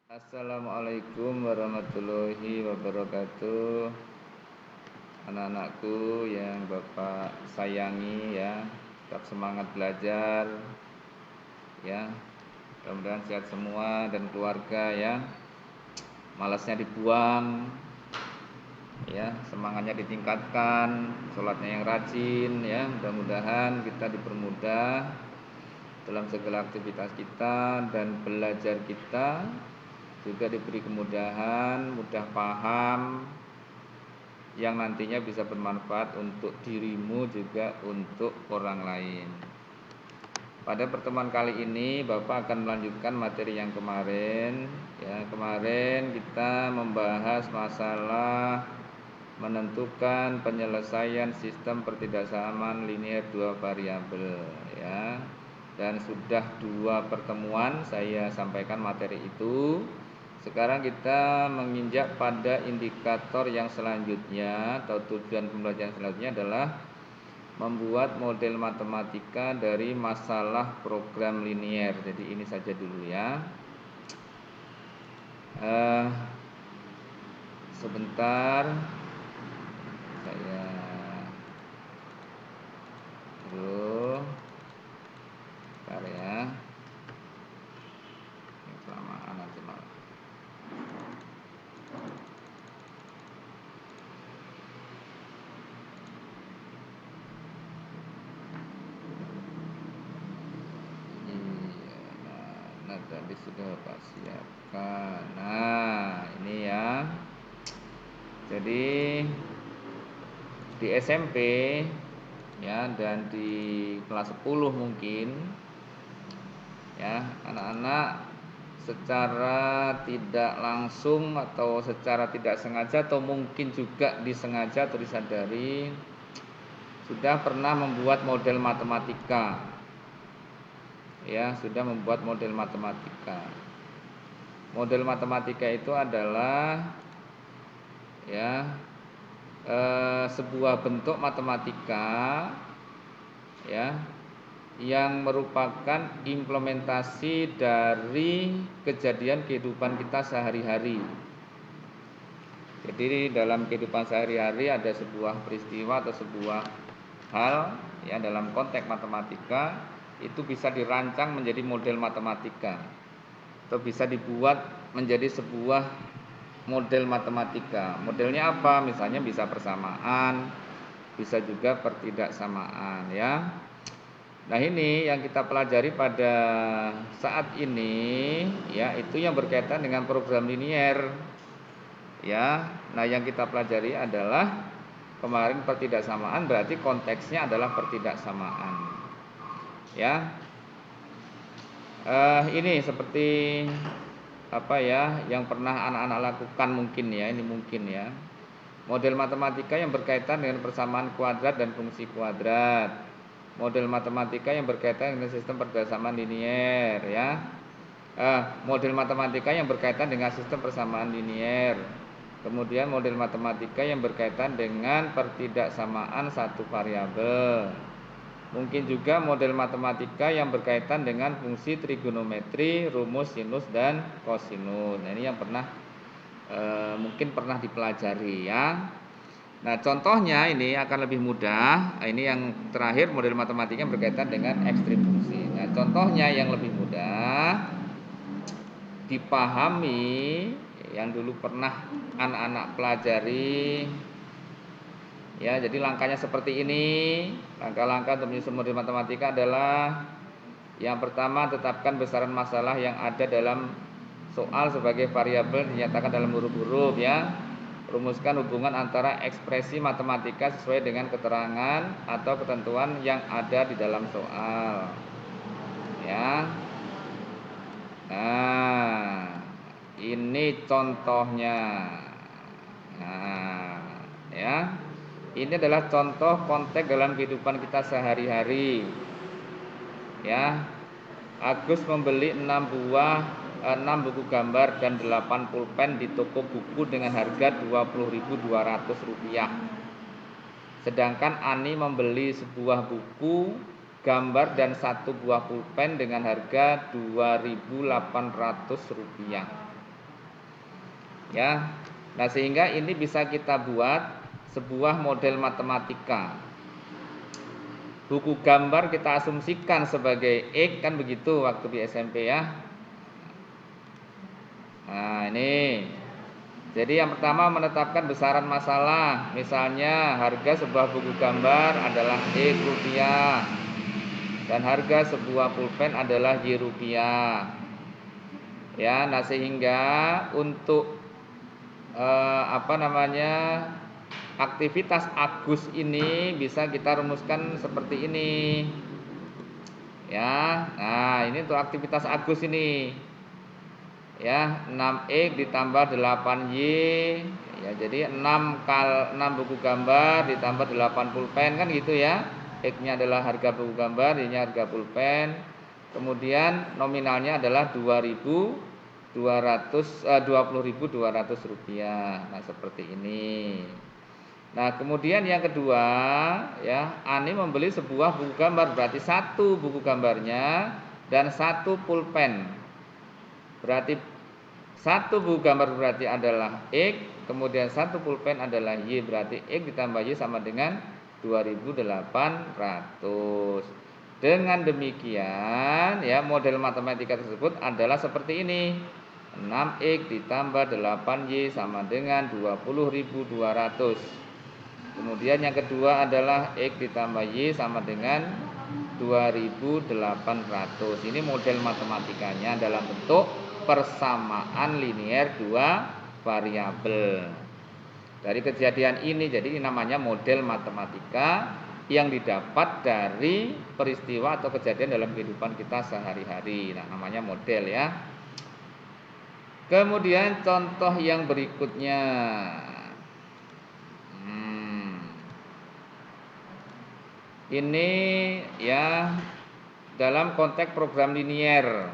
Assalamualaikum warahmatullahi wabarakatuh. Anak-anakku yang Bapak sayangi ya, tetap semangat belajar ya. Mudah-mudahan sehat semua dan keluarga ya. Malasnya dibuang ya, semangatnya ditingkatkan, sholatnya yang rajin ya. Mudah-mudahan kita dipermudah dalam segala aktivitas kita dan belajar kita juga diberi kemudahan, mudah paham, yang nantinya bisa bermanfaat untuk dirimu juga untuk orang lain. Pada pertemuan kali ini Bapak akan melanjutkan materi yang kemarin. Ya, kemarin kita membahas masalah menentukan penyelesaian sistem pertidaksamaan linear dua variabel ya. Dan sudah 2 pertemuan saya sampaikan materi itu. Sekarang kita menginjak pada indikator yang selanjutnya atau tujuan pembelajaran selanjutnya adalah membuat model matematika dari masalah program linier. Jadi ini saja dulu ya. Sebentar saya dulu ya. Kelamaan nanti malah. Nah, tadi sudah Pak siapkan. Nah, ini ya. Jadi di SMP ya dan di kelas 10 mungkin ya, anak-anak secara tidak langsung atau secara tidak sengaja atau mungkin juga disengaja atau disadari sudah pernah membuat model matematika. Ya, sudah membuat model matematika. Model matematika itu adalah ya sebuah bentuk matematika ya yang merupakan implementasi dari kejadian kehidupan kita sehari-hari. Jadi dalam kehidupan sehari-hari ada sebuah peristiwa atau sebuah hal ya dalam konteks matematika itu bisa dirancang menjadi model matematika atau bisa dibuat menjadi sebuah model matematika. Modelnya apa? Misalnya bisa persamaan, bisa juga pertidaksamaan ya. Nah, ini yang kita pelajari pada saat ini ya, itu yang berkaitan dengan program linier. Ya. Nah, yang kita pelajari adalah kemarin pertidaksamaan, berarti konteksnya adalah pertidaksamaan. Ya. Ini seperti apa ya yang pernah anak-anak lakukan mungkin ya, ini mungkin ya. Model matematika yang berkaitan dengan persamaan kuadrat dan fungsi kuadrat. Model matematika yang berkaitan dengan sistem pertidaksamaan linier ya. Model matematika yang berkaitan dengan sistem persamaan linier. Kemudian model matematika yang berkaitan dengan pertidaksamaan satu variabel. Mungkin juga model matematika yang berkaitan dengan fungsi trigonometri, rumus sinus dan kosinus. Nah, ini yang mungkin pernah dipelajari ya. Nah, contohnya ini akan lebih mudah. Ini yang terakhir model matematika yang berkaitan dengan ekstrim fungsi. Nah, contohnya yang lebih mudah dipahami yang dulu pernah anak-anak pelajari. Ya, jadi langkahnya seperti ini. Langkah-langkah untuk menyusun model matematika adalah yang pertama, tetapkan besaran masalah yang ada dalam soal sebagai variabel dinyatakan dalam huruf-huruf ya. Rumuskan hubungan antara ekspresi matematika sesuai dengan keterangan atau ketentuan yang ada di dalam soal. Ya. Nah, ini contohnya. Nah, ya. Ini adalah contoh konteks dalam kehidupan kita sehari-hari. Ya. Agus membeli 6 buku gambar dan 8 pulpen di toko buku dengan harga Rp20.200. Sedangkan Ani membeli sebuah buku gambar dan 1 buah pulpen dengan harga Rp2.800. Ya. Nah, sehingga ini bisa kita buat sebuah model matematika. Buku gambar kita asumsikan sebagai X, kan begitu waktu di SMP ya. Nah, ini. Jadi yang pertama menetapkan besaran masalah. Misalnya harga sebuah buku gambar adalah X rupiah dan harga sebuah pulpen adalah Y rupiah. Ya, nah sehingga untuk aktivitas Agus ini bisa kita rumuskan seperti ini. Ya. Nah, ini untuk aktivitas Agus ini. Ya, 6X ditambah 8Y. Ya, jadi 6 buku gambar ditambah 8 pulpen, kan gitu ya. X-nya adalah harga buku gambar, Y-nya harga pulpen. Kemudian nominalnya adalah 20.200 rupiah. Nah, seperti ini. Nah, kemudian yang kedua, ya, Ani membeli sebuah buku gambar, berarti satu buku gambarnya dan satu pulpen. Berarti satu buku gambar berarti adalah X, kemudian satu pulpen adalah Y, berarti X ditambah Y sama dengan 2.800. Dengan demikian, ya, model matematika tersebut adalah seperti ini. 6X ditambah 8Y sama dengan 20.200. Kemudian yang kedua adalah X ditambah Y sama dengan 2.800. Ini model matematikanya dalam bentuk persamaan linier dua variabel. Dari kejadian ini, jadi ini namanya model matematika yang didapat dari peristiwa atau kejadian dalam kehidupan kita sehari-hari. Nah, namanya model ya. Kemudian contoh yang berikutnya. Ini ya dalam konteks program linier.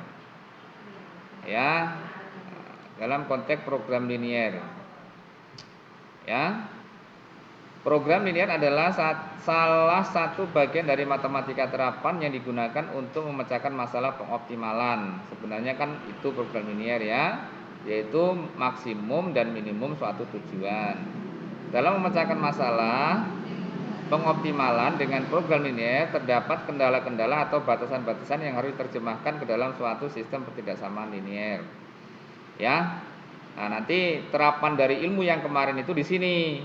Ya. Dalam konteks program linier. Ya. Program linier adalah salah satu bagian dari matematika terapan yang digunakan untuk memecahkan masalah pengoptimalan. Sebenarnya kan itu program linier ya, yaitu maksimum dan minimum suatu tujuan. Dalam memecahkan masalah pengoptimalan dengan program linier terdapat kendala-kendala atau batasan-batasan yang harus diterjemahkan ke dalam suatu sistem ketidaksamaan linier. Ya. Nah, nanti terapan dari ilmu yang kemarin itu di sini.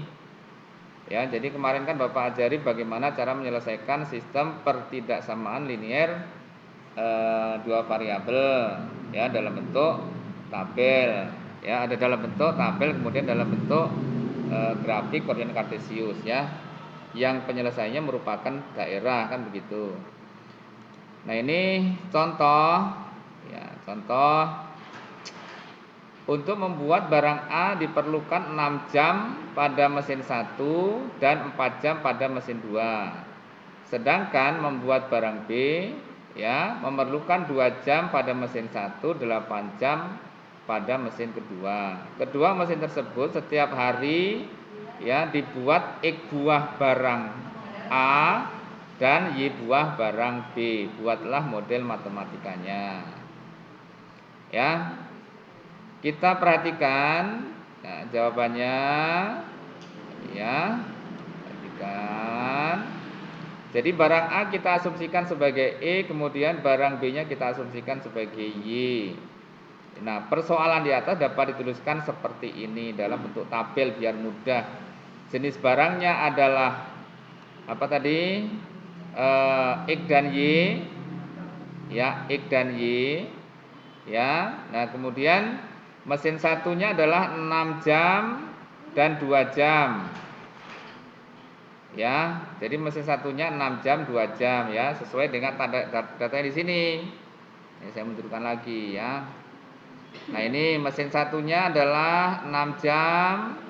Ya, jadi kemarin kan Bapak ajari bagaimana cara menyelesaikan sistem pertidaksamaan linier dua variabel ya dalam bentuk tabel. Ya, ada dalam bentuk tabel, kemudian dalam bentuk grafik koordinat kartesius ya. Yang penyelesaiannya merupakan daerah, kan begitu. Nah, ini contoh ya, contoh. Untuk membuat barang A diperlukan 6 jam pada mesin 1 dan 4 jam pada mesin 2. Sedangkan membuat barang B ya memerlukan 2 jam pada mesin 1, 8 jam pada mesin kedua. Kedua mesin tersebut setiap hari ya dibuat X buah barang A dan Y buah barang B. Buatlah model matematikanya. Ya. Kita perhatikan, nah, jawabannya, ya, perhatikan. Jadi barang A kita asumsikan sebagai E, kemudian barang B-nya kita asumsikan sebagai Y. Nah, persoalan di atas dapat dituliskan seperti ini dalam bentuk tabel biar mudah. Jenis barangnya adalah apa tadi? X dan Y, ya, X dan Y, ya. Nah, kemudian mesin satunya adalah 6 jam dan 2 jam. Ya, jadi mesin satunya 6 jam 2 jam ya, sesuai dengan tanda datanya di sini. Ini saya munculkan lagi ya. Nah, ini mesin satunya adalah 6 jam.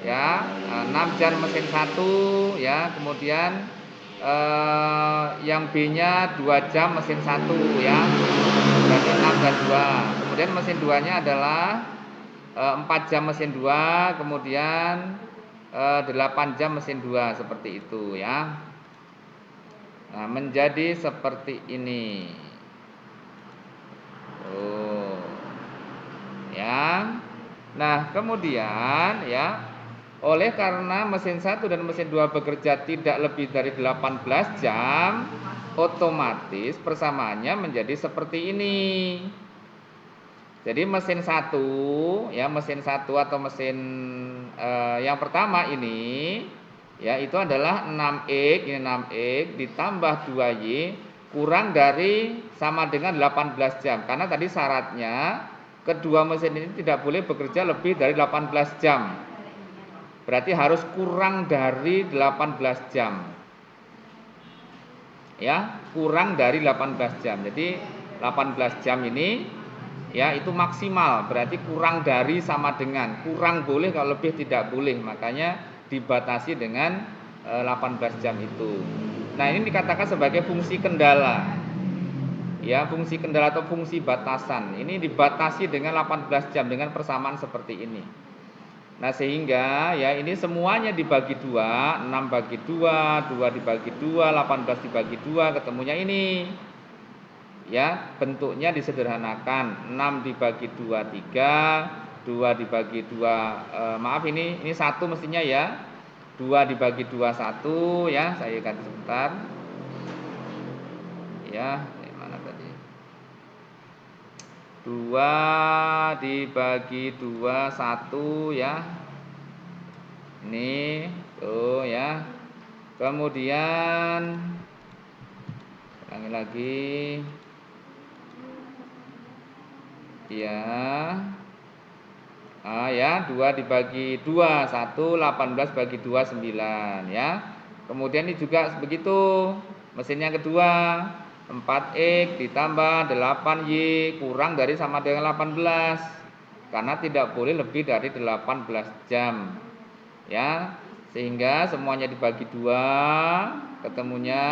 Ya, 6 jam mesin 1 ya, kemudian yang B-nya 2 jam mesin 1 ya. Berarti 6 dan 2. Kemudian mesin 2-nya adalah 4 jam mesin 2, kemudian 8 jam mesin 2, seperti itu ya. Nah, menjadi seperti ini. Ya. Nah, kemudian ya, oleh karena mesin 1 dan mesin 2 bekerja tidak lebih dari 18 jam, otomatis persamaannya menjadi seperti ini. Jadi mesin 1 ya, mesin 1 atau mesin yang pertama ini ya, itu adalah 6X, ini 6X ditambah 2Y kurang dari sama dengan 18 jam. Karena tadi syaratnya kedua mesin ini tidak boleh bekerja lebih dari 18 jam. Berarti harus kurang dari 18 jam. Ya, kurang dari 18 jam. Jadi 18 jam ini ya itu maksimal, berarti kurang dari sama dengan. Kurang boleh, kalau lebih tidak boleh. Makanya dibatasi dengan 18 jam itu. Nah, ini dikatakan sebagai fungsi kendala. Ya, fungsi kendala atau fungsi batasan. Ini dibatasi dengan 18 jam dengan persamaan seperti ini. Nah, sehingga ya ini semuanya dibagi 2, 6 bagi 2, 2 dibagi 2, 18 dibagi 2, ketemunya ini. Ya, bentuknya disederhanakan. 6 dibagi 2 3, 2 dibagi 2 maaf ini 1 mestinya ya. 2 dibagi 2 1 ya, saya ganti sebentar. Ya, mana tadi? 2 dibagi 2 1 ya. Ini tuh ya. Kemudian ulangi lagi. Ya. Ya, 2 dibagi 2 1, 18 bagi 2 9 ya. Kemudian ini juga begitu. Mesin yang kedua 4X ditambah 8Y kurang dari sama dengan 18. Karena tidak boleh lebih dari 18 jam. Ya, sehingga semuanya dibagi 2, ketemunya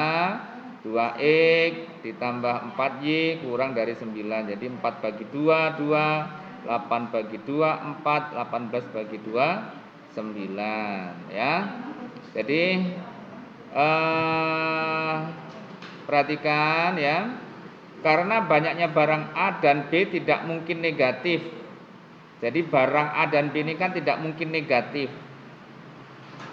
2X ditambah 4Y kurang dari 9. Jadi 4 bagi 2 2, 8 bagi 2 4, 18 bagi 2 9 ya. Jadi perhatikan ya, karena banyaknya barang A dan B tidak mungkin negatif. Jadi barang A dan B ini kan tidak mungkin negatif.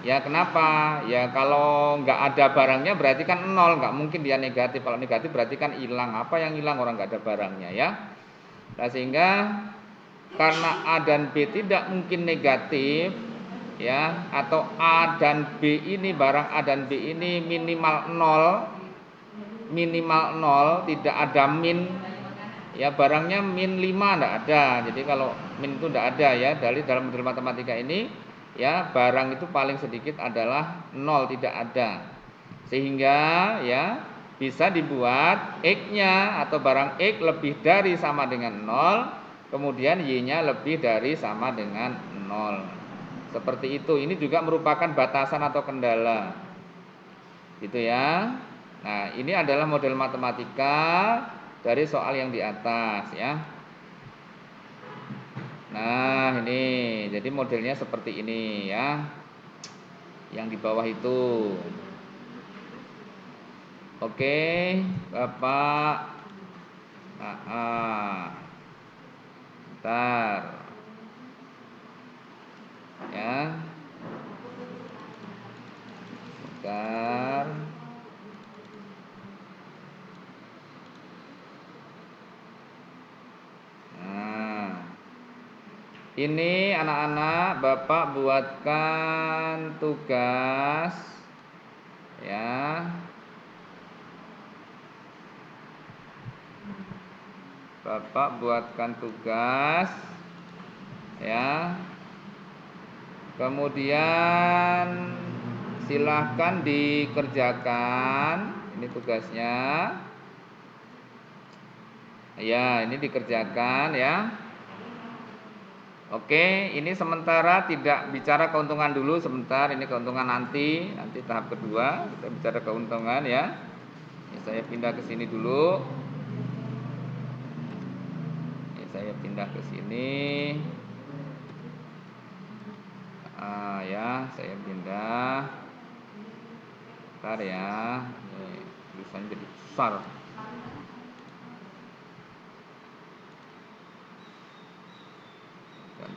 Ya, kenapa? Ya, kalau nggak ada barangnya berarti kan 0, nggak mungkin dia negatif. Kalau negatif berarti kan hilang. Apa yang hilang? Orang nggak ada barangnya ya. Nah, sehingga karena A dan B tidak mungkin negatif ya, atau A dan B ini, barang A dan B ini minimal 0, tidak ada min. Ya, barangnya min 5 enggak ada. Jadi kalau min itu enggak ada ya. Dalam model matematika ini ya, barang itu paling sedikit adalah 0, tidak ada. Sehingga ya bisa dibuat X-nya atau barang X lebih dari sama dengan 0, kemudian Y-nya lebih dari sama dengan 0. Seperti itu. Ini juga merupakan batasan atau kendala. Gitu ya. Nah, ini adalah model matematika dari soal yang di atas ya. Nah, ini jadi modelnya seperti ini ya. Yang di bawah itu. Oke, Bapak. Bentar. Ya. Bentar. Ini anak-anak, Bapak buatkan tugas ya. Bapak buatkan tugas ya. Kemudian silahkan dikerjakan. Ini tugasnya. Ya, ini dikerjakan ya. Oke, ini sementara tidak bicara keuntungan dulu sebentar. Ini keuntungan nanti tahap kedua kita bicara keuntungan ya. Ini saya pindah ke sini dulu. Ini saya pindah ke sini. Ya, saya pindah. Bentar ya. Ini tulisannya jadi besar.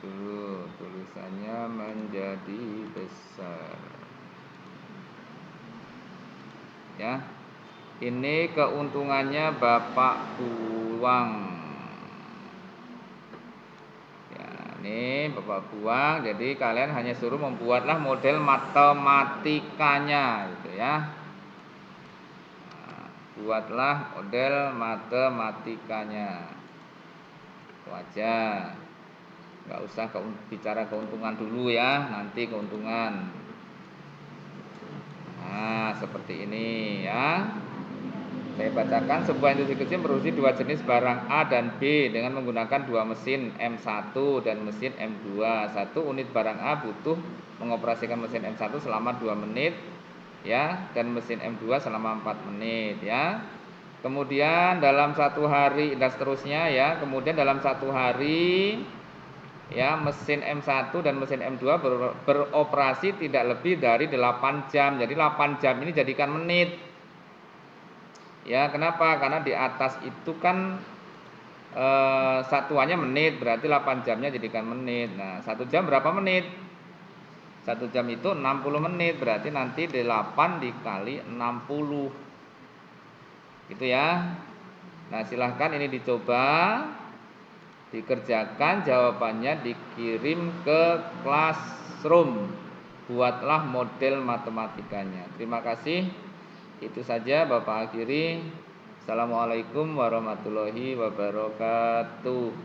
Dulu tulisannya menjadi besar. Ya. Ini keuntungannya Bapak buang. Ya, ini Bapak buang. Jadi kalian hanya suruh membuatlah model matematikanya gitu ya. Nah, buatlah model matematikanya. Itu aja. Nggak usah bicara keuntungan dulu ya, nanti keuntungan. Nah, seperti ini ya. Saya bacakan, sebuah industri kecil produksi dua jenis barang A dan B dengan menggunakan dua mesin M1 dan mesin M2. Satu unit barang A butuh mengoperasikan mesin M1 selama 2 menit ya, dan mesin M2 selama 4 menit ya. Kemudian dalam satu hari dan seterusnya ya. Kemudian dalam satu hari ya, mesin M1 dan mesin M2 beroperasi tidak lebih dari 8 jam. Jadi 8 jam ini jadikan menit. Ya, kenapa? Karena di atas itu kan satuannya menit, berarti 8 jamnya jadikan menit. Nah, 1 jam berapa menit? 1 jam itu 60 menit, berarti nanti 8 dikali 60. Gitu ya. Nah, silahkan ini dicoba, dikerjakan, jawabannya dikirim ke classroom. Buatlah model matematikanya. Terima kasih. Itu saja Bapak akhiri. Assalamualaikum warahmatullahi wabarakatuh.